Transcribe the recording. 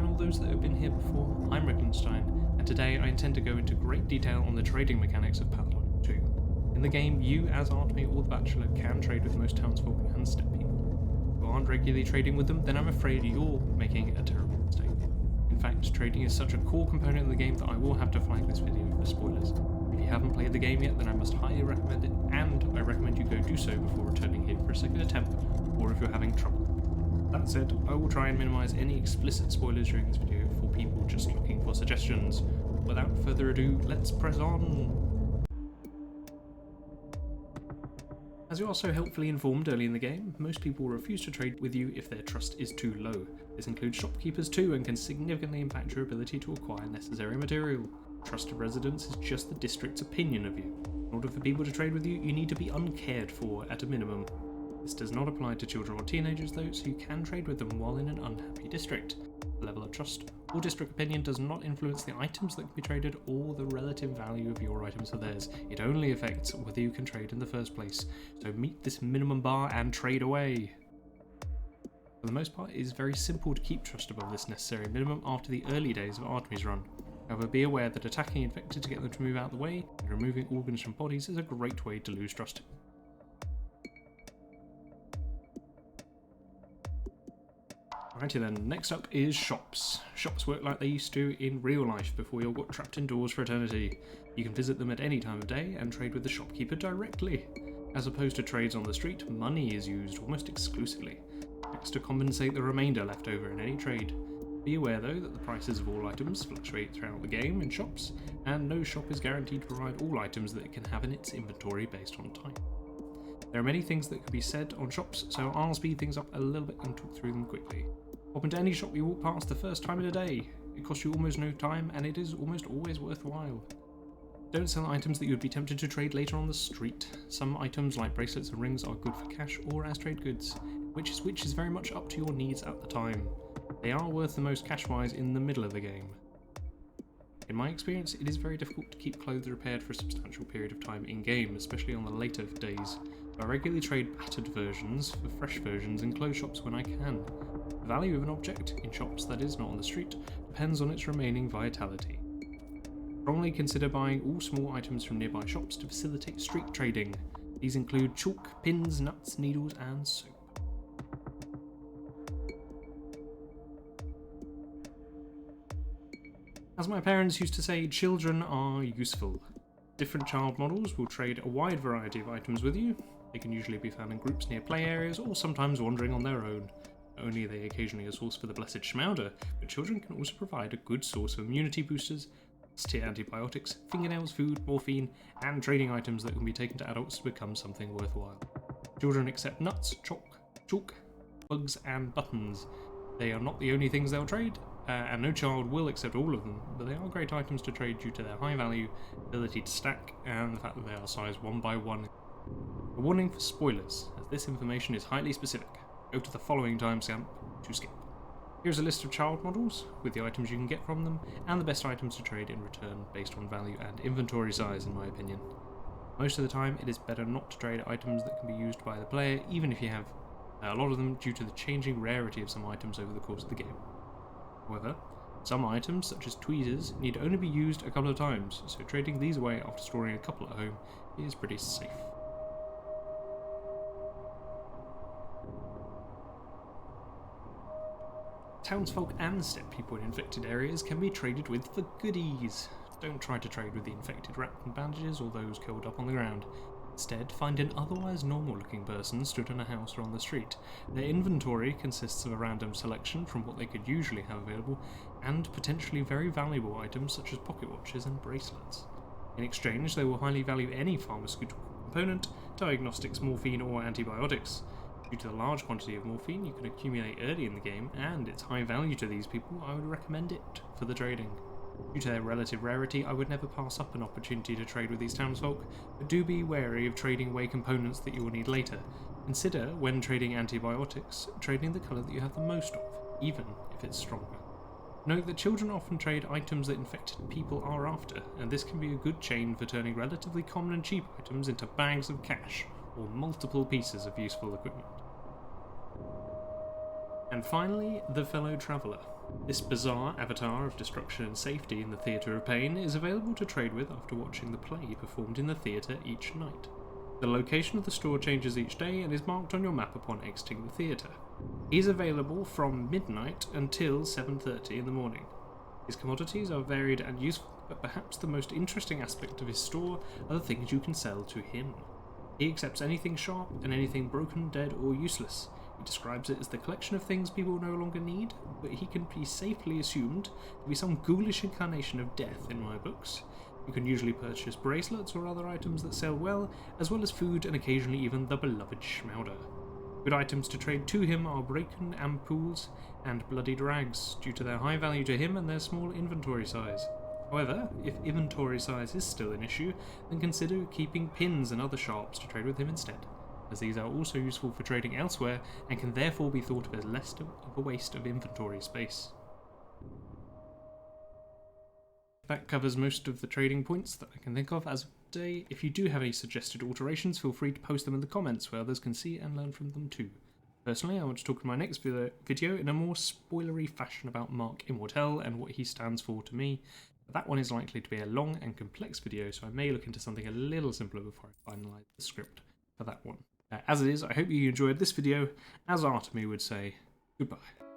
channel, those that have been here before. I'm Rickenstein, and today I intend to go into great detail on the trading mechanics of Pathologic 2. In the game, you, as Artemy or the Bachelor, can trade with most townsfolk and steppe people. If you aren't regularly trading with them, then I'm afraid you're making a terrible mistake. In fact, trading is such a core component of the game that I will have to flag this video for spoilers. If you haven't played the game yet, then I must highly recommend it, and I recommend you go do so before returning here for a second attempt, or if you're having trouble. That said, I will try and minimise any explicit spoilers during this video for people just looking for suggestions. Without further ado, let's press on! As you are so helpfully informed early in the game, most people will refuse to trade with you if their trust is too low. This includes shopkeepers too, and can significantly impact your ability to acquire necessary material. Trust of residents is just the district's opinion of you. In order for people to trade with you, you need to be uncared for at a minimum. This does not apply to children or teenagers though, so you can trade with them while in an unhappy district. The level of trust or district opinion does not influence the items that can be traded or the relative value of your items to theirs. It only affects whether you can trade in the first place. So meet this minimum bar and trade away. For the most part, it is very simple to keep trust above this necessary minimum after the early days of Artemy's run. However, be aware that attacking infected to get them to move out of the way and removing organs from bodies is a great way to lose trust. Alrighty then, next up is shops. Shops work like they used to in real life before you all got trapped indoors for eternity. You can visit them at any time of day and trade with the shopkeeper directly. As opposed to trades on the street, money is used almost exclusively. Next to compensate the remainder left over in any trade. Be aware though that the prices of all items fluctuate throughout the game in shops, and no shop is guaranteed to provide all items that it can have in its inventory based on type. There are many things that can be said on shops, so I'll speed things up a little bit and talk through them quickly. Hop into any shop you walk past the first time in a day. It costs you almost no time, and it is almost always worthwhile. Don't sell items that you would be tempted to trade later on the street. Some items like bracelets and rings are good for cash or as trade goods, which is very much up to your needs at the time. They are worth the most cash-wise in the middle of the game. In my experience, it is very difficult to keep clothes repaired for a substantial period of time in-game, especially on the later days. I regularly trade battered versions for fresh versions in clothes shops when I can. The value of an object, in shops that is not on the street, depends on its remaining vitality. Strongly consider buying all small items from nearby shops to facilitate street trading. These include chalk, pins, nuts, needles and soap. As my parents used to say, children are useful. Different child models will trade a wide variety of items with you. They can usually be found in groups near play areas or sometimes wandering on their own. Not only are they occasionally a source for the blessed Schmowder, but children can also provide a good source of immunity boosters, tier antibiotics, fingernails, food, morphine, and trading items that can be taken to adults to become something worthwhile. Children accept nuts, chalk, bugs, and buttons. They are not the only things they'll trade, and no child will accept all of them, but they are great items to trade due to their high value, ability to stack, and the fact that they are sized 1 by 1. A warning for spoilers, as this information is highly specific. Go to the following timestamp to skip. Here's a list of child models, with the items you can get from them, and the best items to trade in return based on value and inventory size in my opinion. Most of the time it is better not to trade items that can be used by the player, even if you have a lot of them, due to the changing rarity of some items over the course of the game. However, some items, such as tweezers, need only be used a couple of times, so trading these away after storing a couple at home is pretty safe. Townsfolk and steppe people in infected areas can be traded with for goodies. Don't try to trade with the infected wrapped in bandages or those curled up on the ground. Instead, find an otherwise normal looking person stood in a house or on the street. Their inventory consists of a random selection from what they could usually have available, and potentially very valuable items such as pocket watches and bracelets. In exchange, they will highly value any pharmaceutical component, diagnostics, morphine or antibiotics. Due to the large quantity of morphine you can accumulate early in the game, and its high value to these people, I would recommend it for the trading. Due to their relative rarity, I would never pass up an opportunity to trade with these townsfolk, but do be wary of trading away components that you will need later. Consider, when trading antibiotics, trading the colour that you have the most of, even if it's stronger. Note that children often trade items that infected people are after, and this can be a good chain for turning relatively common and cheap items into bags of cash, or multiple pieces of useful equipment. And finally, the fellow traveller. This bizarre avatar of destruction and safety in the Theatre of Pain is available to trade with after watching the play performed in the theatre each night. The location of the store changes each day and is marked on your map upon exiting the theatre. He is available from midnight until 7:30 in the morning. His commodities are varied and useful, but perhaps the most interesting aspect of his store are the things you can sell to him. He accepts anything sharp and anything broken, dead, or useless. He describes it as the collection of things people no longer need, but he can be safely assumed to be some ghoulish incarnation of death in my books. You can usually purchase bracelets or other items that sell well as food and occasionally even the beloved Schmowder. Good items to trade to him are broken ampoules and bloodied rags, due to their high value to him and their small inventory size. However, if inventory size is still an issue, then consider keeping pins and other sharps to trade with him instead, as these are also useful for trading elsewhere and can therefore be thought of as less of a waste of inventory space. That covers most of the trading points that I can think of as of today. If you do have any suggested alterations, feel free to post them in the comments where others can see and learn from them too. Personally, I want to talk in my next video in a more spoilery fashion about Mark Immortel and what he stands for to me. But that one is likely to be a long and complex video, so I may look into something a little simpler before I finalise the script for that one. As it is, I hope you enjoyed this video. As Artemy would say, goodbye.